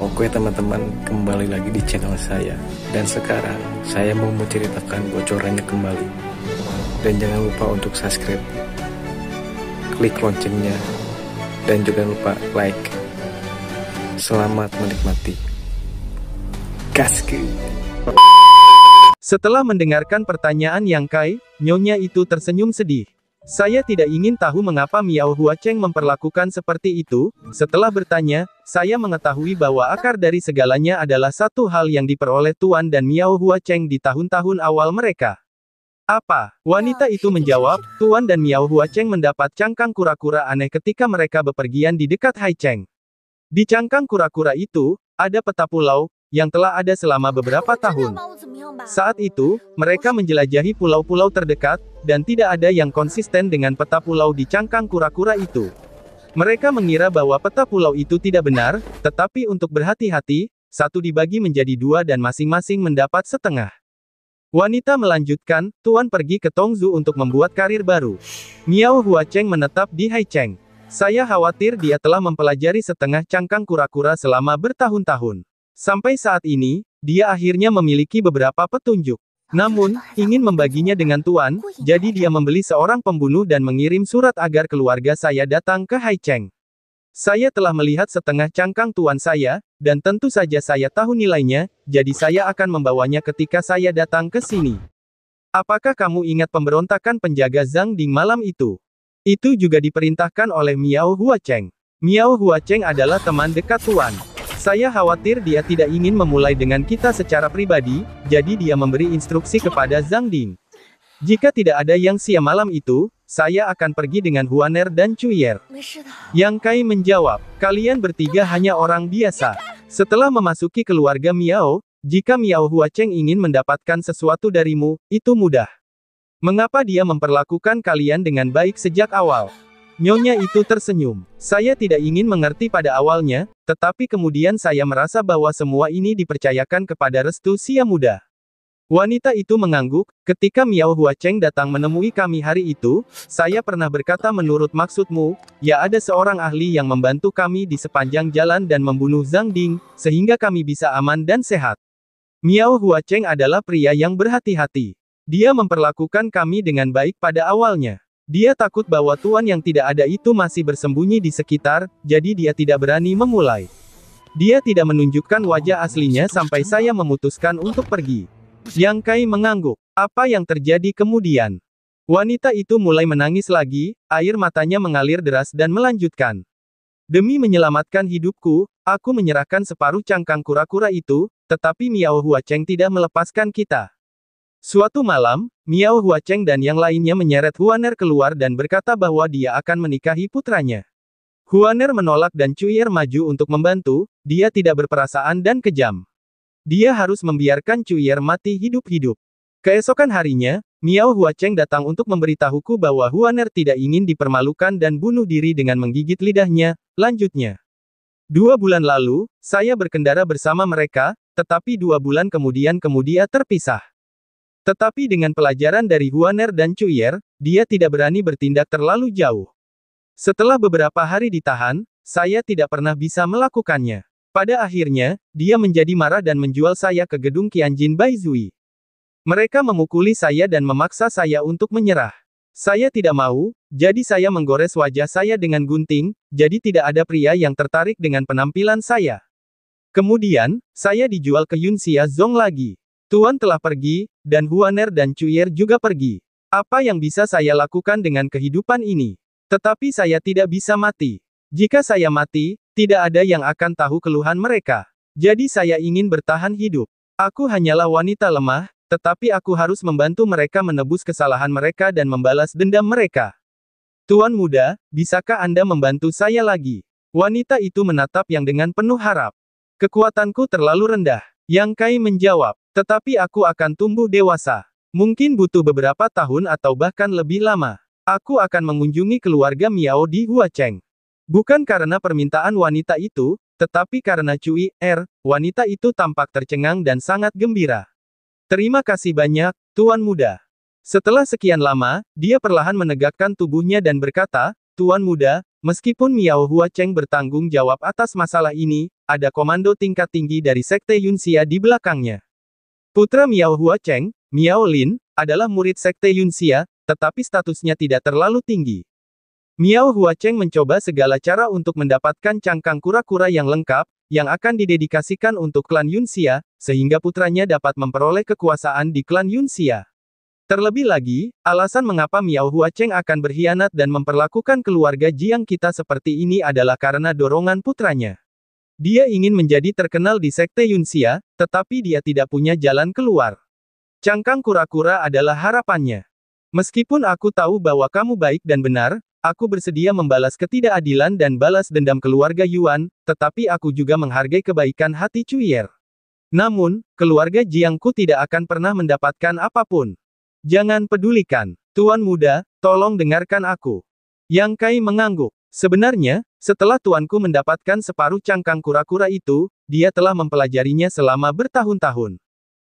Oke teman-teman, kembali lagi di channel saya. Dan sekarang saya mau menceritakan bocorannya kembali. Dan jangan lupa untuk subscribe, klik loncengnya, dan juga lupa like. Selamat menikmati. Gaskeun. Setelah mendengarkan pertanyaan Yang Kai, nyonya itu tersenyum sedih. Saya tidak ingin tahu mengapa Miao Huacheng memperlakukan seperti itu. Setelah bertanya, saya mengetahui bahwa akar dari segalanya adalah satu hal yang diperoleh Tuan dan Miao Huacheng di tahun-tahun awal mereka. Apa? Wanita itu menjawab, Tuan dan Miao Huacheng mendapat cangkang kura-kura aneh ketika mereka bepergian di dekat Haicheng. Di cangkang kura-kura itu, ada peta pulau, yang telah ada selama beberapa tahun. Saat itu, mereka menjelajahi pulau-pulau terdekat, dan tidak ada yang konsisten dengan peta pulau di cangkang kura-kura itu. Mereka mengira bahwa peta pulau itu tidak benar, tetapi untuk berhati-hati, satu dibagi menjadi dua dan masing-masing mendapat setengah. Wanita melanjutkan, Tuan pergi ke Tongzu untuk membuat karir baru. Miao Huacheng menetap di Haicheng. Saya khawatir dia telah mempelajari setengah cangkang kura-kura selama bertahun-tahun. Sampai saat ini, dia akhirnya memiliki beberapa petunjuk. Namun, ingin membaginya dengan Tuan, jadi dia membeli seorang pembunuh dan mengirim surat agar keluarga saya datang ke Haicheng. Saya telah melihat setengah cangkang Tuan saya, dan tentu saja saya tahu nilainya, jadi saya akan membawanya ketika saya datang ke sini. Apakah kamu ingat pemberontakan penjaga Zhang Ding malam itu? Itu juga diperintahkan oleh Miao Huacheng. Miao Huacheng adalah teman dekat Tuan. Saya khawatir dia tidak ingin memulai dengan kita secara pribadi, jadi dia memberi instruksi kepada Zhang Ding. Jika tidak ada yang siap malam itu, saya akan pergi dengan Huaner dan Cuier. Yang Kai menjawab, kalian bertiga hanya orang biasa. Setelah memasuki keluarga Miao, jika Miao Huacheng ingin mendapatkan sesuatu darimu, itu mudah. Mengapa dia memperlakukan kalian dengan baik sejak awal? Nyonya itu tersenyum. Saya tidak ingin mengerti pada awalnya, tetapi kemudian saya merasa bahwa semua ini dipercayakan kepada restu Sia muda. Wanita itu mengangguk, ketika Miao Huacheng datang menemui kami hari itu, saya pernah berkata menurut maksudmu, ya ada seorang ahli yang membantu kami di sepanjang jalan dan membunuh Zhang Ding, sehingga kami bisa aman dan sehat. Miao Huacheng adalah pria yang berhati-hati. Dia memperlakukan kami dengan baik pada awalnya. Dia takut bahwa Tuan yang tidak ada itu masih bersembunyi di sekitar, jadi dia tidak berani memulai. Dia tidak menunjukkan wajah aslinya sampai saya memutuskan untuk pergi. Yang Kai mengangguk. Apa yang terjadi kemudian? Wanita itu mulai menangis lagi, air matanya mengalir deras dan melanjutkan. Demi menyelamatkan hidupku, aku menyerahkan separuh cangkang kura-kura itu, tetapi Miao Huacheng tidak melepaskan kita. Suatu malam, Miao Huacheng dan yang lainnya menyeret Huaner keluar dan berkata bahwa dia akan menikahi putranya. Huaner menolak dan Cuier maju untuk membantu, dia tidak berperasaan dan kejam. Dia harus membiarkan Cuier mati hidup-hidup. Keesokan harinya, Miao Huacheng datang untuk memberitahuku bahwa Huaner tidak ingin dipermalukan dan bunuh diri dengan menggigit lidahnya. Lanjutnya, 2 bulan lalu, saya berkendara bersama mereka, tetapi 2 bulan kemudian terpisah. Tetapi dengan pelajaran dari Huaner dan Cuier, dia tidak berani bertindak terlalu jauh. Setelah beberapa hari ditahan, saya tidak pernah bisa melakukannya. Pada akhirnya, dia menjadi marah dan menjual saya ke gedung Qianjin Baizui. Mereka memukuli saya dan memaksa saya untuk menyerah. Saya tidak mau, jadi saya menggores wajah saya dengan gunting, jadi tidak ada pria yang tertarik dengan penampilan saya. Kemudian, saya dijual ke Yunxia Zong lagi. Tuan telah pergi, dan Huaner dan Cuier juga pergi. Apa yang bisa saya lakukan dengan kehidupan ini? Tetapi saya tidak bisa mati. Jika saya mati, tidak ada yang akan tahu keluhan mereka. Jadi saya ingin bertahan hidup. Aku hanyalah wanita lemah, tetapi aku harus membantu mereka menebus kesalahan mereka dan membalas dendam mereka. Tuan muda, bisakah Anda membantu saya lagi? Wanita itu menatap Yang dengan penuh harap. Kekuatanku terlalu rendah. Yang Kai menjawab, tetapi aku akan tumbuh dewasa. Mungkin butuh beberapa tahun atau bahkan lebih lama. Aku akan mengunjungi keluarga Miao di Huacheng. Bukan karena permintaan wanita itu, tetapi karena Cuier, wanita itu tampak tercengang dan sangat gembira. Terima kasih banyak, Tuan Muda. Setelah sekian lama, dia perlahan menegakkan tubuhnya dan berkata, Tuan Muda, meskipun Miao Huacheng bertanggung jawab atas masalah ini, ada komando tingkat tinggi dari Sekte Yunxia di belakangnya. Putra Miao Huacheng, Miao Lin, adalah murid Sekte Yunxia, tetapi statusnya tidak terlalu tinggi. Miao Huacheng mencoba segala cara untuk mendapatkan cangkang kura-kura yang lengkap, yang akan didedikasikan untuk klan Yunxia, sehingga putranya dapat memperoleh kekuasaan di klan Yunxia. Terlebih lagi, alasan mengapa Miao Huacheng akan berkhianat dan memperlakukan keluarga Jiang kita seperti ini adalah karena dorongan putranya. Dia ingin menjadi terkenal di Sekte Yunxia, tetapi dia tidak punya jalan keluar. Cangkang kura-kura adalah harapannya. Meskipun aku tahu bahwa kamu baik dan benar, aku bersedia membalas ketidakadilan dan balas dendam keluarga Yuan, tetapi aku juga menghargai kebaikan hati Cuier. Namun, keluarga Jiangku tidak akan pernah mendapatkan apapun. Jangan pedulikan. Tuan Muda, tolong dengarkan aku. Yang Kai mengangguk. Sebenarnya, setelah tuanku mendapatkan separuh cangkang kura-kura itu, dia telah mempelajarinya selama bertahun-tahun.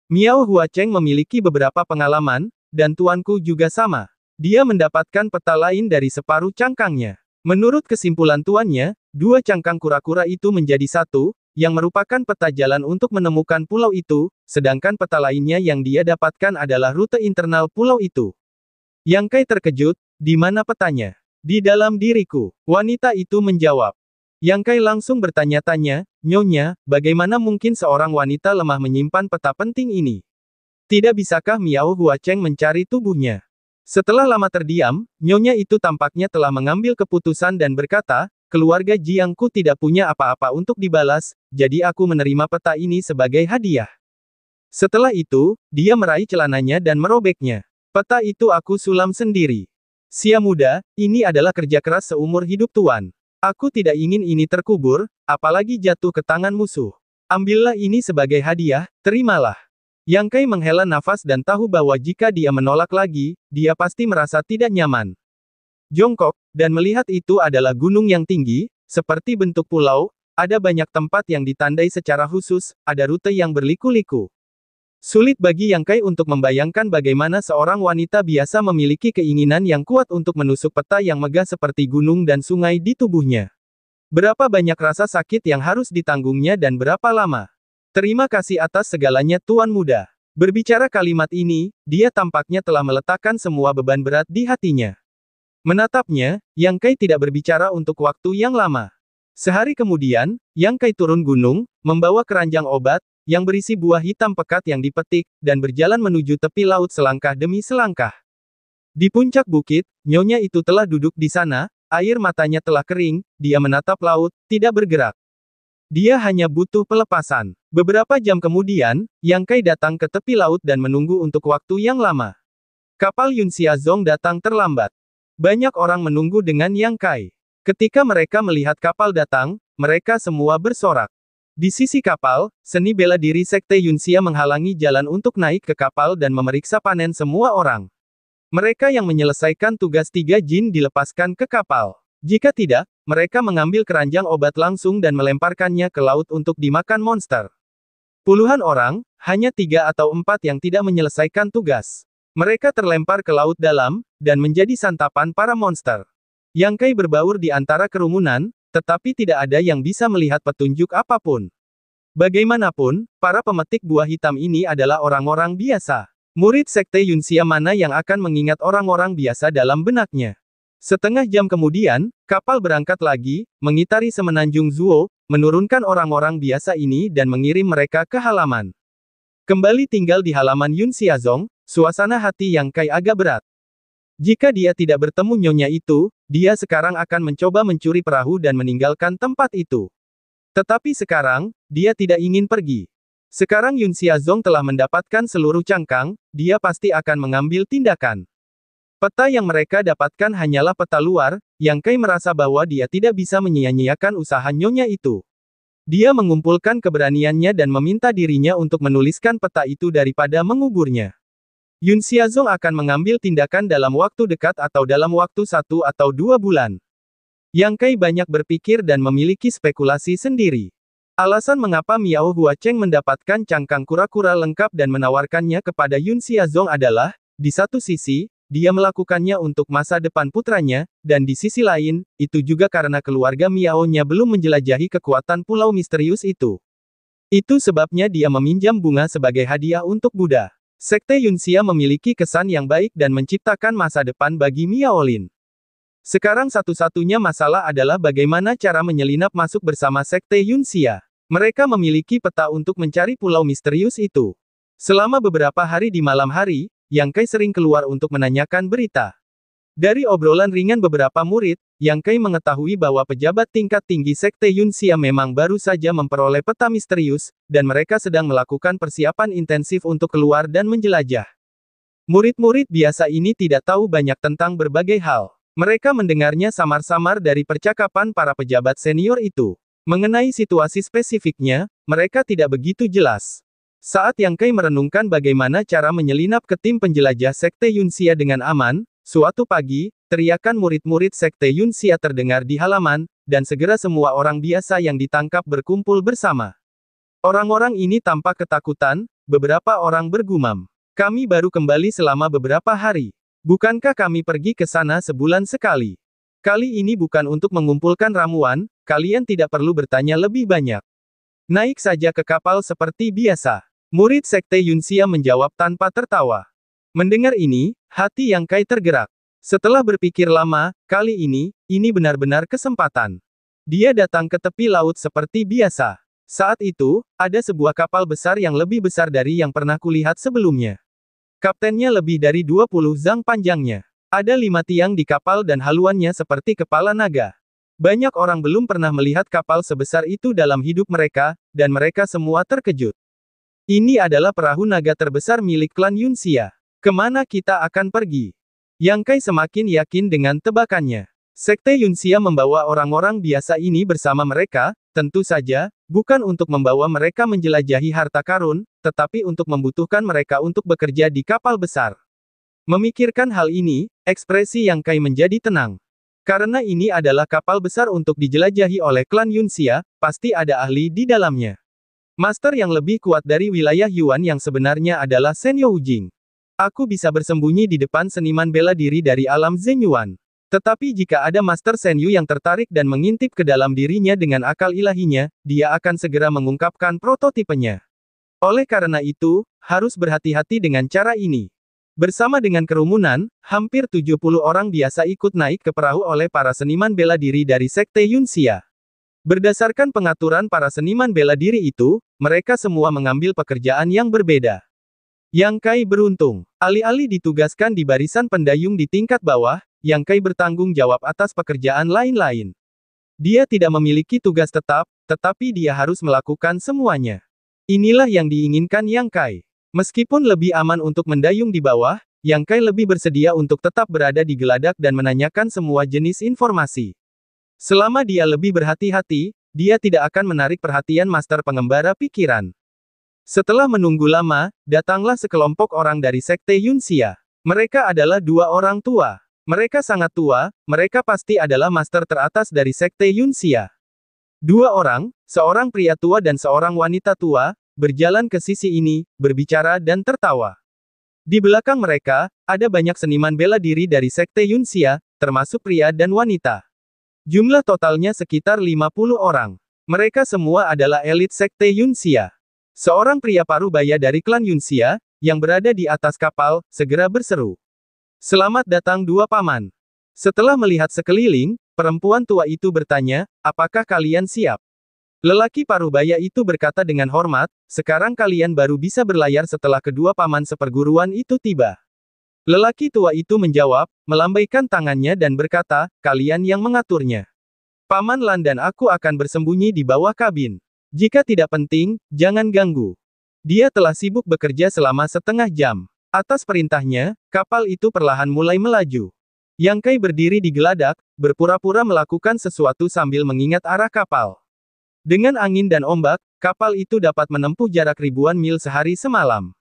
Miao Huacheng memiliki beberapa pengalaman, dan tuanku juga sama. Dia mendapatkan peta lain dari separuh cangkangnya. Menurut kesimpulan tuannya, 2 cangkang kura-kura itu menjadi satu, yang merupakan peta jalan untuk menemukan pulau itu, sedangkan peta lainnya yang dia dapatkan adalah rute internal pulau itu. Yang Kai terkejut, di mana petanya? Di dalam diriku. Wanita itu menjawab. Yang Kai langsung bertanya-tanya, Nyonya, bagaimana mungkin seorang wanita lemah menyimpan peta penting ini? Tidak bisakah Miao Huacheng mencari tubuhnya? Setelah lama terdiam, Nyonya itu tampaknya telah mengambil keputusan dan berkata, keluarga Jiangku tidak punya apa-apa untuk dibalas, jadi aku menerima peta ini sebagai hadiah. Setelah itu, dia meraih celananya dan merobeknya. Peta itu aku sulam sendiri. Sia muda, ini adalah kerja keras seumur hidup Tuan. Aku tidak ingin ini terkubur, apalagi jatuh ke tangan musuh. Ambillah ini sebagai hadiah, terimalah. Yang Kai menghela nafas dan tahu bahwa jika dia menolak lagi, dia pasti merasa tidak nyaman. Jongkok, dan melihat itu adalah gunung yang tinggi, seperti bentuk pulau, ada banyak tempat yang ditandai secara khusus, ada rute yang berliku-liku. Sulit bagi Yang Kai untuk membayangkan bagaimana seorang wanita biasa memiliki keinginan yang kuat untuk menusuk peta yang megah seperti gunung dan sungai di tubuhnya. Berapa banyak rasa sakit yang harus ditanggungnya dan berapa lama? Terima kasih atas segalanya Tuan Muda. Berbicara kalimat ini, dia tampaknya telah meletakkan semua beban berat di hatinya. Menatapnya, Yang Kai tidak berbicara untuk waktu yang lama. Sehari kemudian, Yang Kai turun gunung, membawa keranjang obat, yang berisi buah hitam pekat yang dipetik, dan berjalan menuju tepi laut selangkah demi selangkah. Di puncak bukit, Nyonya itu telah duduk di sana, air matanya telah kering, dia menatap laut, tidak bergerak. Dia hanya butuh pelepasan. Beberapa jam kemudian, Yang Kai datang ke tepi laut dan menunggu untuk waktu yang lama. Kapal Yunxia Zong datang terlambat. Banyak orang menunggu dengan Yang Kai. Ketika mereka melihat kapal datang, mereka semua bersorak. Di sisi kapal, seni bela diri Sekte Yunxia menghalangi jalan untuk naik ke kapal dan memeriksa panen semua orang. Mereka yang menyelesaikan tugas 3 jin dilepaskan ke kapal. Jika tidak, mereka mengambil keranjang obat langsung dan melemparkannya ke laut untuk dimakan monster. Puluhan orang, hanya 3 atau 4 yang tidak menyelesaikan tugas. Mereka terlempar ke laut dalam, dan menjadi santapan para monster. Yang Kai berbaur di antara kerumunan, tetapi tidak ada yang bisa melihat petunjuk apapun. Bagaimanapun, para pemetik buah hitam ini adalah orang-orang biasa. Murid Sekte Yunxia mana yang akan mengingat orang-orang biasa dalam benaknya? Setengah jam kemudian, kapal berangkat lagi, mengitari semenanjung Zuo, menurunkan orang-orang biasa ini dan mengirim mereka ke halaman. Kembali tinggal di halaman Yunxia Zong, suasana hati Yang Kai agak berat. Jika dia tidak bertemu nyonya itu, dia sekarang akan mencoba mencuri perahu dan meninggalkan tempat itu. Tetapi sekarang, dia tidak ingin pergi. Sekarang Yunxia Zong telah mendapatkan seluruh cangkang, dia pasti akan mengambil tindakan. Peta yang mereka dapatkan hanyalah peta luar, Yang Kai merasa bahwa dia tidak bisa menyia-nyiakan usaha nyonya itu. Dia mengumpulkan keberaniannya dan meminta dirinya untuk menuliskan peta itu daripada menguburnya. Yunxia Zong akan mengambil tindakan dalam waktu dekat atau dalam waktu 1 atau 2 bulan. Yang Kai banyak berpikir dan memiliki spekulasi sendiri. Alasan mengapa Miao Huacheng mendapatkan cangkang kura-kura lengkap dan menawarkannya kepada Yun Xiazong adalah, di satu sisi, dia melakukannya untuk masa depan putranya, dan di sisi lain, itu juga karena keluarga Miao-nya belum menjelajahi kekuatan pulau misterius itu. Itu sebabnya dia meminjam bunga sebagai hadiah untuk Buddha. Sekte Yunxia memiliki kesan yang baik dan menciptakan masa depan bagi Miaolin. Sekarang satu-satunya masalah adalah bagaimana cara menyelinap masuk bersama Sekte Yunxia. Mereka memiliki peta untuk mencari pulau misterius itu. Selama beberapa hari di malam hari, Yang Kai sering keluar untuk menanyakan berita. Dari obrolan ringan beberapa murid, Yang Kai mengetahui bahwa pejabat tingkat tinggi Sekte Yunxia memang baru saja memperoleh peta misterius, dan mereka sedang melakukan persiapan intensif untuk keluar dan menjelajah. Murid-murid biasa ini tidak tahu banyak tentang berbagai hal. Mereka mendengarnya samar-samar dari percakapan para pejabat senior itu. Mengenai situasi spesifiknya, mereka tidak begitu jelas. Saat Yang Kai merenungkan bagaimana cara menyelinap ke tim penjelajah Sekte Yunxia dengan aman, suatu pagi, teriakan murid-murid Sekte Yunxia terdengar di halaman, dan segera semua orang biasa yang ditangkap berkumpul bersama. Orang-orang ini tampak ketakutan, beberapa orang bergumam. Kami baru kembali selama beberapa hari. Bukankah kami pergi ke sana sebulan sekali? Kali ini bukan untuk mengumpulkan ramuan, kalian tidak perlu bertanya lebih banyak. Naik saja ke kapal seperti biasa. Murid Sekte Yunxia menjawab tanpa tertawa. Mendengar ini, hati Yang Kai tergerak. Setelah berpikir lama, kali ini benar-benar kesempatan. Dia datang ke tepi laut seperti biasa. Saat itu, ada sebuah kapal besar yang lebih besar dari yang pernah kulihat sebelumnya. Kaptennya lebih dari 20 zang panjangnya. Ada 5 tiang di kapal dan haluannya seperti kepala naga. Banyak orang belum pernah melihat kapal sebesar itu dalam hidup mereka, dan mereka semua terkejut. Ini adalah perahu naga terbesar milik klan Yunxia. Kemana kita akan pergi? Yang Kai semakin yakin dengan tebakannya. Sekte Yunxia membawa orang-orang biasa ini bersama mereka, tentu saja, bukan untuk membawa mereka menjelajahi harta karun, tetapi untuk membutuhkan mereka untuk bekerja di kapal besar. Memikirkan hal ini, ekspresi Yang Kai menjadi tenang. Karena ini adalah kapal besar untuk dijelajahi oleh klan Yunxia, pasti ada ahli di dalamnya. Master yang lebih kuat dari wilayah Yuan yang sebenarnya adalah Shen Youjing. Aku bisa bersembunyi di depan seniman bela diri dari alam Zhenyuan. Tetapi jika ada Master Shen Yu yang tertarik dan mengintip ke dalam dirinya dengan akal ilahinya, dia akan segera mengungkapkan prototipenya. Oleh karena itu, harus berhati-hati dengan cara ini. Bersama dengan kerumunan, hampir 70 orang biasa ikut naik ke perahu oleh para seniman bela diri dari Sekte Yunxia. Berdasarkan pengaturan para seniman bela diri itu, mereka semua mengambil pekerjaan yang berbeda. Yang Kai beruntung. Alih-alih ditugaskan di barisan pendayung di tingkat bawah, Yang Kai bertanggung jawab atas pekerjaan lain-lain. Dia tidak memiliki tugas tetap, tetapi dia harus melakukan semuanya. Inilah yang diinginkan Yang Kai. Meskipun lebih aman untuk mendayung di bawah, Yang Kai lebih bersedia untuk tetap berada di geladak dan menanyakan semua jenis informasi. Selama dia lebih berhati-hati, dia tidak akan menarik perhatian Master Pengembara Pikiran. Setelah menunggu lama, datanglah sekelompok orang dari Sekte Yunxia. Mereka adalah 2 orang tua. Mereka sangat tua, mereka pasti adalah master teratas dari Sekte Yunxia. 2 orang, seorang pria tua dan seorang wanita tua, berjalan ke sisi ini, berbicara dan tertawa. Di belakang mereka, ada banyak seniman bela diri dari Sekte Yunxia, termasuk pria dan wanita. Jumlah totalnya sekitar 50 orang. Mereka semua adalah elit Sekte Yunxia. Seorang pria parubaya dari klan Yunxia, yang berada di atas kapal, segera berseru. Selamat datang 2 paman. Setelah melihat sekeliling, perempuan tua itu bertanya, apakah kalian siap? Lelaki parubaya itu berkata dengan hormat, sekarang kalian baru bisa berlayar setelah kedua paman seperguruan itu tiba. Lelaki tua itu menjawab, melambaikan tangannya dan berkata, kalian yang mengaturnya. Paman Lan dan aku akan bersembunyi di bawah kabin. Jika tidak penting, jangan ganggu. Dia telah sibuk bekerja selama setengah jam. Atas perintahnya, kapal itu perlahan mulai melaju. Yang Kai berdiri di geladak, berpura-pura melakukan sesuatu sambil mengingat arah kapal. Dengan angin dan ombak, kapal itu dapat menempuh jarak ribuan mil sehari semalam.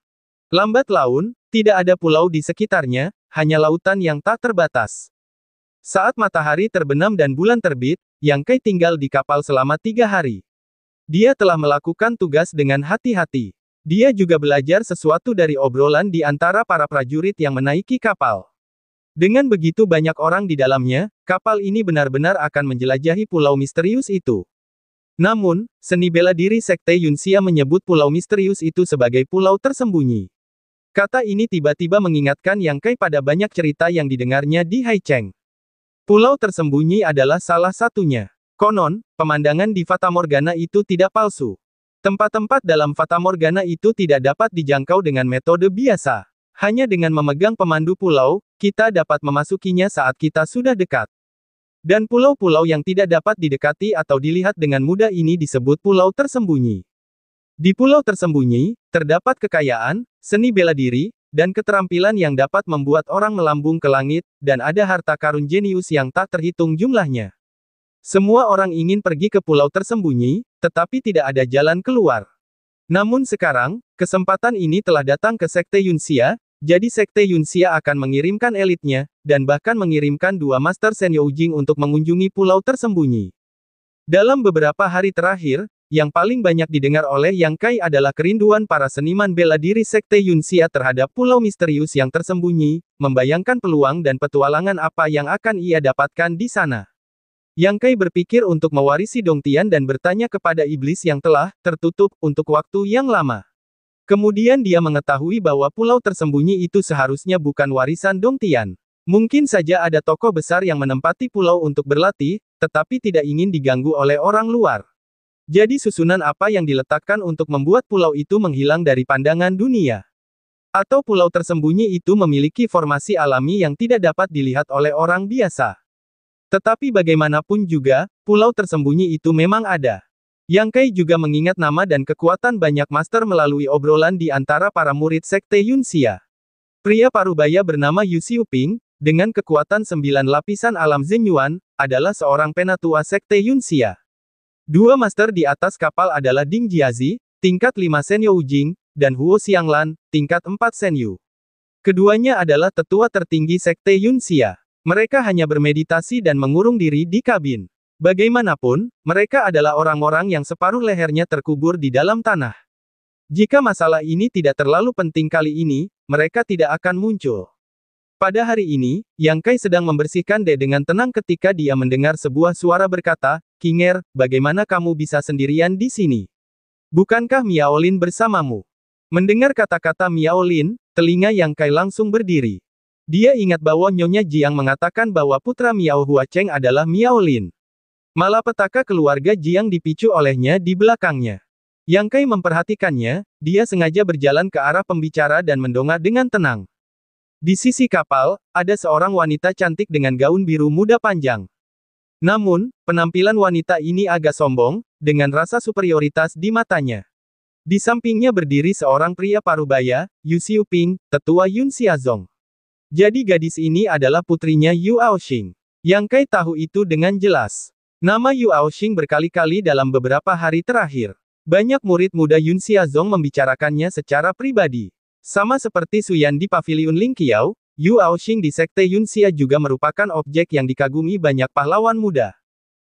Lambat laun, tidak ada pulau di sekitarnya, hanya lautan yang tak terbatas. Saat matahari terbenam dan bulan terbit, Yang Kai tinggal di kapal selama 3 hari. Dia telah melakukan tugas dengan hati-hati. Dia juga belajar sesuatu dari obrolan di antara para prajurit yang menaiki kapal. Dengan begitu banyak orang di dalamnya, kapal ini benar-benar akan menjelajahi pulau misterius itu. Namun, seni bela diri Sekte Yunxia menyebut pulau misterius itu sebagai pulau tersembunyi. Kata ini tiba-tiba mengingatkan Yang Kai pada banyak cerita yang didengarnya di Haicheng. Pulau tersembunyi adalah salah satunya. Konon, pemandangan di Fatamorgana itu tidak palsu. Tempat-tempat dalam Fatamorgana itu tidak dapat dijangkau dengan metode biasa. Hanya dengan memegang pemandu pulau, kita dapat memasukinya saat kita sudah dekat. Dan pulau-pulau yang tidak dapat didekati atau dilihat dengan mudah ini disebut pulau tersembunyi. Di pulau tersembunyi, terdapat kekayaan, seni bela diri, dan keterampilan yang dapat membuat orang melambung ke langit, dan ada harta karun jenius yang tak terhitung jumlahnya. Semua orang ingin pergi ke pulau tersembunyi, tetapi tidak ada jalan keluar. Namun sekarang, kesempatan ini telah datang ke Sekte Yunxia. Jadi Sekte Yunxia akan mengirimkan elitnya, dan bahkan mengirimkan 2 Master Senyo Jing untuk mengunjungi pulau tersembunyi. Dalam beberapa hari terakhir, yang paling banyak didengar oleh Yang Kai adalah kerinduan para seniman bela diri Sekte Yunxia terhadap pulau misterius yang tersembunyi, membayangkan peluang dan petualangan apa yang akan ia dapatkan di sana. Yang Kai berpikir untuk mewarisi Dongtian dan bertanya kepada iblis yang telah tertutup untuk waktu yang lama. Kemudian dia mengetahui bahwa pulau tersembunyi itu seharusnya bukan warisan Dongtian. Mungkin saja ada tokoh besar yang menempati pulau untuk berlatih, tetapi tidak ingin diganggu oleh orang luar. Jadi susunan apa yang diletakkan untuk membuat pulau itu menghilang dari pandangan dunia? Atau pulau tersembunyi itu memiliki formasi alami yang tidak dapat dilihat oleh orang biasa? Tetapi bagaimanapun juga, pulau tersembunyi itu memang ada. Yang Kai juga mengingat nama dan kekuatan banyak master melalui obrolan di antara para murid Sekte Yunxia. Pria parubaya bernama Yu Xiuping, dengan kekuatan 9 lapisan alam Zenyuan, adalah seorang penatua Sekte Yunxia. 2 master di atas kapal adalah Ding Jiazi, tingkat 5 Senyo Ujing, dan Huo Xianglan, tingkat 4 Senyu. Keduanya adalah tetua tertinggi Sekte Yunxia. Mereka hanya bermeditasi dan mengurung diri di kabin. Bagaimanapun, mereka adalah orang-orang yang separuh lehernya terkubur di dalam tanah. Jika masalah ini tidak terlalu penting kali ini, mereka tidak akan muncul. Pada hari ini, Yang Kai sedang membersihkan dengan tenang ketika dia mendengar sebuah suara berkata, "Kinger, bagaimana kamu bisa sendirian di sini? Bukankah Miaolin bersamamu?" Mendengar kata-kata Miaolin, telinga Yang Kai langsung berdiri. Dia ingat bahwa Nyonya Jiang mengatakan bahwa putra Miao Huacheng adalah Miaolin. Malapetaka keluarga Jiang dipicu olehnya di belakangnya. Yang Kai memperhatikannya, dia sengaja berjalan ke arah pembicara dan mendongak dengan tenang. Di sisi kapal, ada seorang wanita cantik dengan gaun biru muda panjang. Namun, penampilan wanita ini agak sombong, dengan rasa superioritas di matanya. Di sampingnya berdiri seorang pria parubaya, Yu Xiuping, tetua Yun Xiazong. Jadi gadis ini adalah putrinya Yu Aoxing. Yang Kai tahu itu dengan jelas. Nama Yu Aoxing berkali-kali dalam beberapa hari terakhir. Banyak murid muda Yun Xiazong membicarakannya secara pribadi. Sama seperti Suyan di Paviliun Lingqiao, Yu Aoxing di Sekte Yunxia juga merupakan objek yang dikagumi banyak pahlawan muda.